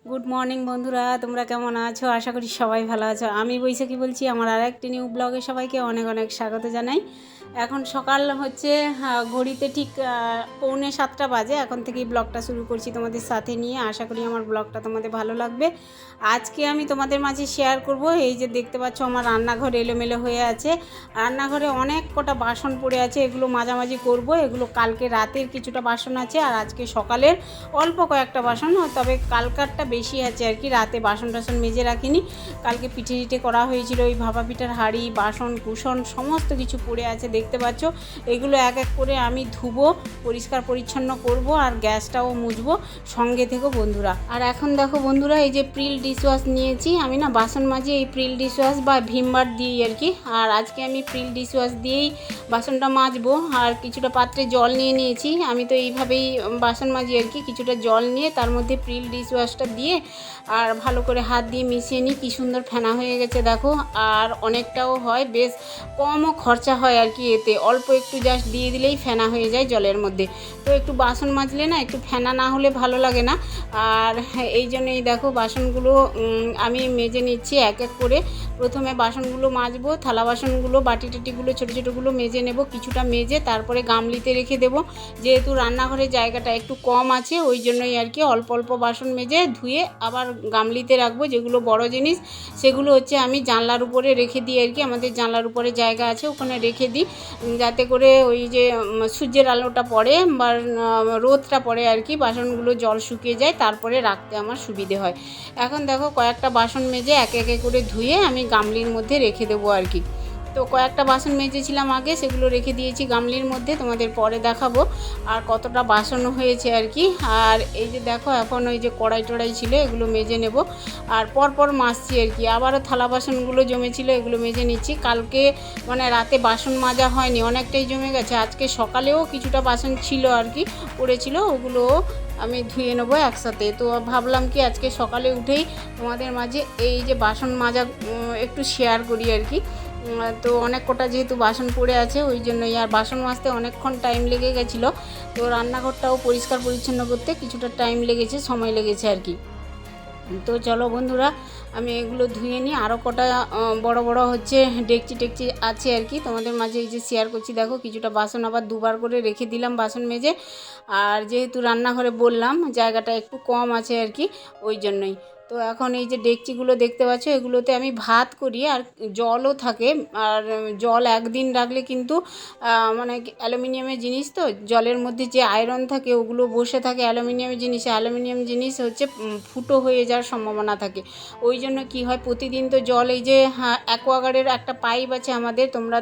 Good morning বন্ধুরা, তোমরা কেমন আছো? আশা করি সবাই ভালো আছো। আমি বৈশাখী বলছি। আমার আর একটি নিউ ব্লগে সবাইকে অনেক অনেক স্বাগত জানাই। এখন সকাল হচ্ছে ঘড়িতে ঠিক 6:45 বাজে। এখন থেকেই ব্লগটা শুরু করছি তোমাদের সাথে নিয়ে। আশা করি আমার ব্লগটা তোমাদের ভালো লাগবে। আজকে আমি তোমাদের মাঝে শেয়ার করব, এই যে দেখতে পাচ্ছ আমার রান্নাঘর এলোমেলো হয়ে আছে। রান্নাঘরে অনেক কটা বাসন পড়ে আছে, এগুলো মাঝামাঝি করব। এগুলো কালকে রাতের কিছুটা বাসন আছে আর আজকে সকালের অল্প কয়েকটা বাসন, তবে কালকারটা বেশি আছে আর কি। রাতে বাসন টাসন মেজে রাখিনি। কালকে পিঠে টিঠে করা হয়েছিল, ওই ভাপা পিঠার হাঁড়ি বাসন কুসন সমস্ত কিছু পড়ে আছে দেখতে পাচ্ছ। এগুলো এক এক করে আমি ধুবো, পরিষ্কার পরিচ্ছন্ন করব আর গ্যাসটাও মুছবো। সঙ্গে থেকো বন্ধুরা। আর এখন দেখো বন্ধুরা, এই যে প্রিল ডিশওয়াশ নিয়েছি আমি, না বাসন মাজি এই প্রিল ডিশওয়াশ বা ভিমবার দিই আর কি। আর আজকে আমি প্রিল ডিশওয়াশ দিয়েই বাসনটা মাজবো। আর কিছুটা পাত্রে জল নিয়ে নিয়েছি, আমি তো এইভাবেই বাসন মাজি আর কি। কিছুটা জল নিয়ে তার মধ্যে প্রিল ডিশওয়াশটা দিয়ে আর ভালো করে হাত দিয়ে মিশিয়ে নিই। কী সুন্দর ফেনা হয়ে গেছে দেখো। আর অনেকটাও হয়, বেশ কমও খরচা হয় আর কি। এতে অল্প একটু জাস্ট দিয়ে দিলেই ফেনা হয়ে যায় জলের মধ্যে। তো একটু বাসন মাজলে না একটু ফেনা না হলে ভালো লাগে না। আর এই জন্যই দেখো বাসনগুলো আমি মেজে নিচ্ছি এক এক করে। প্রথমে বাসনগুলো মাজবো, থালা বাসনগুলো বাটি টাটিগুলো ছোটো ছোটোগুলো মেজে নেব। কিছুটা মেজে তারপরে গামলিতে রেখে দেবো। যেহেতু রান্নাঘরের জায়গাটা একটু কম আছে ওই জন্যই আর কি অল্প অল্প বাসন মেজে ধুয়ে আবার গামলিতে রাখবো। যেগুলো বড় জিনিস সেগুলো হচ্ছে আমি জানলার উপরে রেখে দিই আর কি। আমাদের জানলার উপরে জায়গা আছে, ওখানে রেখে দিই, যাতে করে ওই যে সূর্যের আলোটা পড়ে বা রোদটা পড়ে আর কি, বাসনগুলো জল শুকিয়ে যায়, তারপরে রাখতে আমার সুবিধে হয়। এখন দেখো কয়েকটা বাসন মেজে একে একে করে ধুয়ে আমি গামলির মধ্যে রেখে দেবো আর কি। তো কয়েকটা বাসন মেজেছিলাম আগে, সেগুলো রেখে দিয়েছি গামলির মধ্যে, তোমাদের পরে দেখাবো আর কতটা বাসন হয়েছে আর কি। আর এই যে দেখো এখন ওই যে কড়াই টড়াই ছিল এগুলো মেজে নেব আর পরপর মাজছি আর কি। আবারও থালা বাসনগুলো জমেছিল, এগুলো মেজে নিচ্ছি। কালকে মানে রাতে বাসন মাজা হয়নি, অনেকটাই জমে গেছে। আজকে সকালেও কিছুটা বাসন ছিল আর কি, পড়েছিল, ওগুলো আমি ধুয়ে নেবো একসাথে। তো ভাবলাম কি আজকে সকালে উঠেই তোমাদের মাঝে এই যে বাসন মাজা একটু শেয়ার করি আর কি। তো অনেক কটা যেহেতু বাসন পড়ে আছে ওই জন্যই। আর বাসন মাজতে অনেকক্ষণ টাইম লেগে গেছিলো। তো রান্নাঘরটাও পরিষ্কার পরিচ্ছন্ন করতে কিছুটা টাইম লেগেছে, সময় লেগেছে আর কি। তো চলো বন্ধুরা, আমি এগুলো ধুয়ে নিই। আরও কটা বড় বড় হচ্ছে ডেকচি টেকচি আছে আর কি, তোমাদের মাঝে এই যে শেয়ার করছি। দেখো কিছুটা বাসন আবার দুবার করে রেখে দিলাম বাসন মেজে। আর যেহেতু রান্নাঘরে বললাম জায়গাটা একটু কম আছে আর কি, ওই জন্যই। তো এখন এই যে ডেকচিগুলো দেখতে পাচ্ছ, এগুলোতে আমি ভাত করি আর জলও থাকে। আর জল একদিন রাখলে কিন্তু মানে অ্যালুমিনিয়ামের জিনিস, তো জলের মধ্যে যে আয়রন থাকে ওগুলো বসে থাকে অ্যালুমিনিয়ামের জিনিসে। অ্যালুমিনিয়াম জিনিস হচ্ছে ফুটো হয়ে যাওয়ার সম্ভাবনা থাকে। ওই জন্য কি হয়, প্রতিদিন তো জল এই যে অ্যাকোয়াগার্ডের একটা পাইপ আছে আমাদের, তোমরা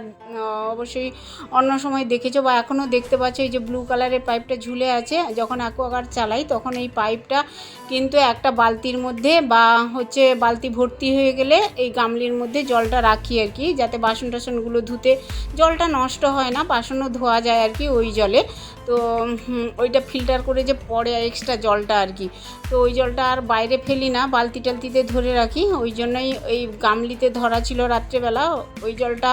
অবশ্যই অন্য সময় দেখেছো বা এখনও দেখতে পাচ্ছ, এই যে ব্লু কালারের পাইপটা ঝুলে আছে। যখন অ্যাকোয়াগার্ড চালাই তখন এই পাইপটা কিন্তু একটা বালতির মধ্যে বা হচ্ছে বালতি ভর্তি হয়ে গেলে এই গামলির মধ্যে জলটা রাখি আর কি, যাতে বাসন টাসনগুলো ধুতে জলটা নষ্ট হয় না, বাসনও ধোয়া যায় আর কি ওই জলে। তো ওইটা ফিল্টার করে যে পড়ে এক্সট্রা জলটা আর কি, তো ওই জলটা আর বাইরে ফেলি না, বালতি টালতিতে ধরে রাখি। ওই জন্যই এই গামলিতে ধরা ছিল রাত্রেবেলা, ওই জলটা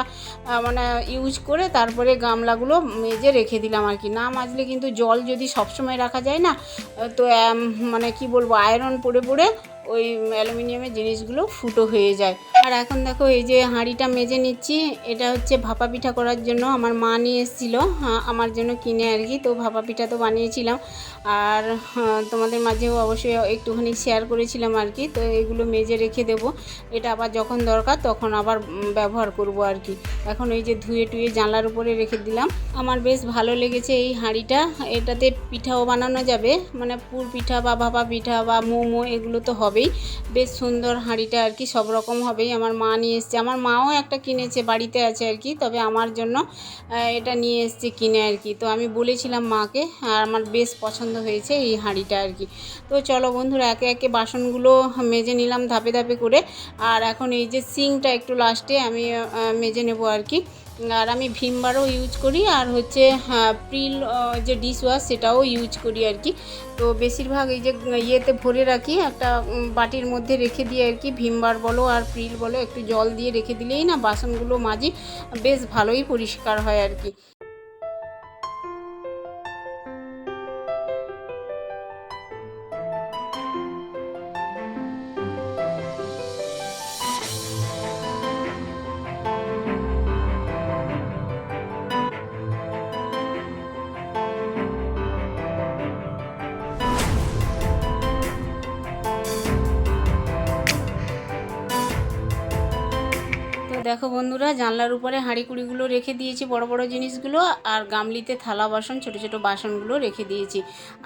মানে ইউজ করে তারপরে গামলাগুলো মেজে রেখে দিলাম আর কি। না মাজলে কিন্তু জল যদি সবসময় রাখা যায় না, তো মানে কি বলবো, আয়রন পড়ে পড়ে ওই অ্যালুমিনিয়ামের জিনিসগুলো ফুটো হয়ে যায়। আর এখন দেখো এই যে হাঁড়িটা মেজে নিচ্ছি, এটা হচ্ছে ভাপা পিঠা করার জন্য আমার মা নিয়ে এসেছিলো আমার জন্য কিনে আর কি। তো ভাপা পিঠা তো বানিয়েছিলাম আর তোমাদের মাঝেও অবশ্যই একটুখানি শেয়ার করেছিলাম আর কি। তো এগুলো মেজে রেখে দেবো, এটা আবার যখন দরকার তখন আবার ব্যবহার করব আর কি। এখন এই যে ধুয়ে টুয়ে জানলার উপরে রেখে দিলাম। আমার বেশ ভালো লেগেছে এই হাঁড়িটা, এটাতে পিঠাও বানানো যাবে, মানে পুর পিঠা বা ভাপা পিঠা বা মোমো এগুলো তো হবেই। বেশ সুন্দর হাঁড়িটা আর কি, সব রকম হবেই। আমার মা নিয়ে এসছে, আমার মাও একটা কিনেছে, বাড়িতে আছে আর কি, তবে আমার জন্য এটা নিয়ে এসছে কিনে আর কি। তো আমি বলেছিলাম মাকে, আর আমার বেশ পছন্দ হয়েছে এই হাঁড়িটা আর কি। তো চলো বন্ধুরা, একে একে বাসনগুলো মেজে নিলাম ধাপে ধাপে করে। আর এখন এই যে সিঙ্কটা একটু লাস্টে আমি মেজে নেব আর কি। আর আমি ভিমবারও ইউজ করি আর হচ্ছে প্রিল যে ডিশওয়াশ সেটাও ইউজ করি আর কি। তো বেশিরভাগ এই যে ইয়েতে ভরে রাখি, একটা বাটির মধ্যে রেখে দিয়ে আর কি, ভিমবার বলো আর প্রিল বলো, একটু জল দিয়ে রেখে দিলেই না বাসনগুলো মাজি, বেশ ভালোই পরিষ্কার হয় আর কি। দেখো বন্ধুরা, জানলার উপরে হাঁড়ি কুড়িগুলো রেখে দিয়েছি, বড় বড় জিনিসগুলো, আর গামলিতে থালা বাসন ছোট ছোট বাসনগুলো রেখে দিয়েছি।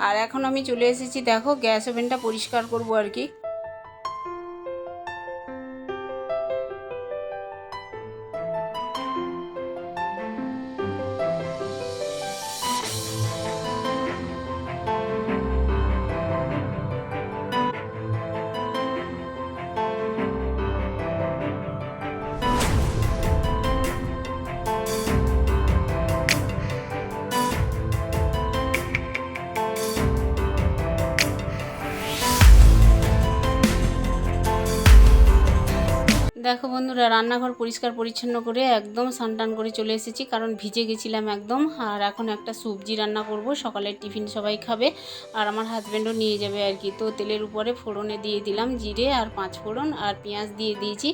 আর এখন আমি চলে এসেছি, দেখো গ্যাস ওভেনটা পরিষ্কার করব আর কি। দেখো বন্ধুরা, রান্নাঘর পরিষ্কার পরিচ্ছন্ন করে একদম স্নান করে চলে এসেছি, কারণ ভিজে গেছিলাম একদম। আর এখন একটা সবজি রান্না করব, সকালের টিফিন সবাই খাবে আর আমার হাজব্যান্ডও নিয়ে যাবে আর কি। তো তেলের উপরে ফোড়নে দিয়ে দিলাম জিরে আর 5 ফোড়ন, আর পেঁয়াজ দিয়ে দিয়েছি।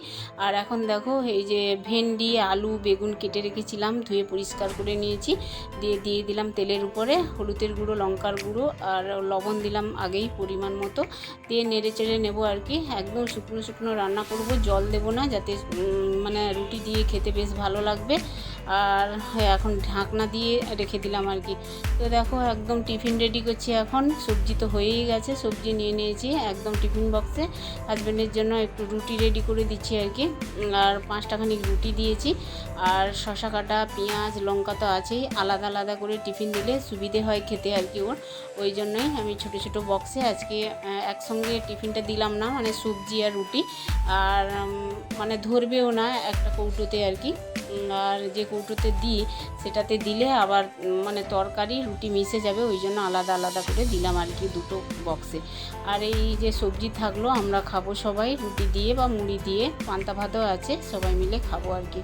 আর এখন দেখো এই যে ভেন্ডি আলু বেগুন কেটে রেখেছিলাম, ধুয়ে পরিষ্কার করে নিয়েছি, দিয়ে দিলাম তেলের উপরে হলুদের গুঁড়ো লঙ্কার গুঁড়ো আর লবণ দিলাম আগেই পরিমাণ মতো, দিয়ে নেড়ে চেড়ে নেবো আর কি। একদম শুকনো শুকনো রান্না করব, জল দেবো না, যাতে মানে রুটি দিয়ে খেতে বেশ ভালো লাগবে। আর এখন ঢাকনা দিয়ে রেখে দিলাম আর কি। তো দেখো একদম টিফিন রেডি করছি এখন। সবজি তো হয়েই গেছে, সবজি নিয়ে নিয়েছি একদম টিফিন বক্সে। হাজব্যান্ডের জন্য একটু রুটি রেডি করে দিচ্ছি আর কি, আর 5টা খানিক রুটি দিয়েছি। আর শসা কাটা পেঁয়াজ লঙ্কা তো আছেই, আলাদা আলাদা করে টিফিন দিলে সুবিধে হয় খেতে আর কি ওর। ওই জন্যই আমি ছোট ছোট বক্সে আজকে একসঙ্গে টিফিনটা দিলাম না, মানে সবজি আর রুটি, আর মানে ধরবেও না একটা কৌটোতে আর কি। আর যে কৌটোতে দিই সেটাতে দিলে আবার মানে তরকারি রুটি মিশে যাবে, ওই জন্য আলাদা আলাদা করে দিলাম আর কি দুটো বক্সে। আর এই যে সবজি থাকলো আমরা খাবো সবাই রুটি দিয়ে বা মুড়ি দিয়ে, পান্তা ভাতও আছে, সবাই মিলে খাবো আর কি।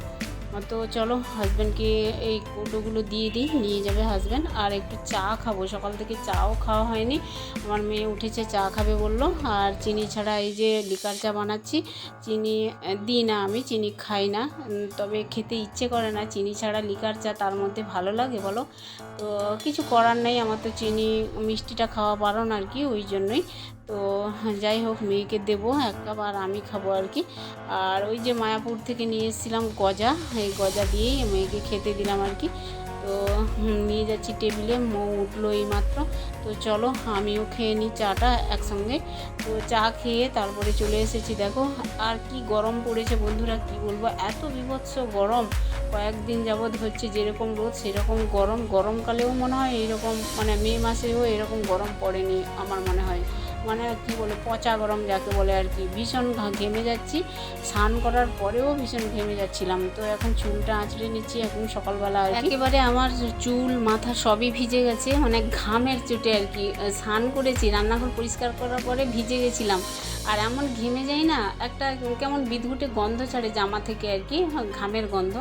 তো চলো হাজব্যান্ডকে এই কৌটোগুলো দিয়ে দিই, নিয়ে যাবে হাজব্যান্ড। আর একটু চা খাবো, সকাল থেকে চাও খাওয়া হয়নি, আমার মেয়ে উঠেছে চা খাবে বললো। আর চিনি ছাড়া এই যে লিকার চা বানাচ্ছি, চিনি দিই না, আমি চিনি খাই না, তবে খেতে ইচ্ছে করে না চিনি ছাড়া লিকার চা, তার মধ্যে ভালো লাগে বলো? তো কিছু করার নেই, আমার তো চিনি মিষ্টিটা খাওয়া বারণ আর কি, ওই জন্যই। তো যাই হোক, মেয়েকে দেবো 1 কাপ আর আমি খাবো আর কি। আর ওই যে মায়াপুর থেকে নিয়ে এসেছিলাম গজা, এই গজা দিয়েই মেয়েকে খেতে দিলাম আর কি। তো নিয়ে যাচ্ছি টেবিলে, মৌ উঠলো এই মাত্র। তো চলো আমিও খেয়ে নিই চাটা একসঙ্গে। তো চা খেয়ে তারপরে চলে এসেছি। দেখো আর কি গরম পড়েছে বন্ধুরা, কি বলবো, এত বীভৎস গরম। কয়েকদিন যাবৎ হচ্ছে যেরকম রোদ সেরকম গরম, গরমকালেও মনে হয় এইরকম, মানে মে মাসেও এরকম গরম পড়েনি আমার মনে হয়। মানে কি বলে, পচা গরম যাকে বলে আর কি। ভীষণ ঘেমে যাচ্ছি, স্নান করার পরেও ভীষণ ঘেমে যাচ্ছিলাম। তো এখন চুলটা আঁচড়ে নিচ্ছি এখন সকালবেলা আর কি। একেবারে আমার চুল মাথা সবই ভিজে গেছে, মানে ঘামের চোটে আর কি। স্নান করেছি, রান্নাঘর পরিষ্কার করার পরে ভিজে গেছিলাম, আর এমন ঘেমে যাই না, একটা কেমন বিদঘুটে গন্ধ ছাড়ে জামা থেকে আর কি, ঘামের গন্ধ।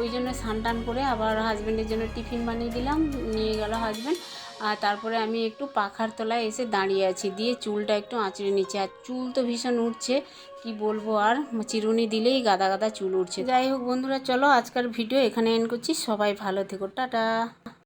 ওই জন্য স্নান টান করে আবার হাজব্যান্ডের জন্য টিফিন বানিয়ে দিলাম, নিয়ে গেল হাজব্যান্ড। আর তারপরে আমি একটু পাখার তলায় এসে দাঁড়িয়ে আছি, দিয়ে চুলটা একটু আঁচড়ে নিচ্ছি। আর চুল তো ভীষণ উঠছে, কি বলবো, আর চিরুনি দিলেই গাদা গাদা চুল উঠছে। যাই হোক বন্ধুরা, চলো আজকের ভিডিও এখানে এন্ড করছি, সবাই ভালো থেকো, টাটা।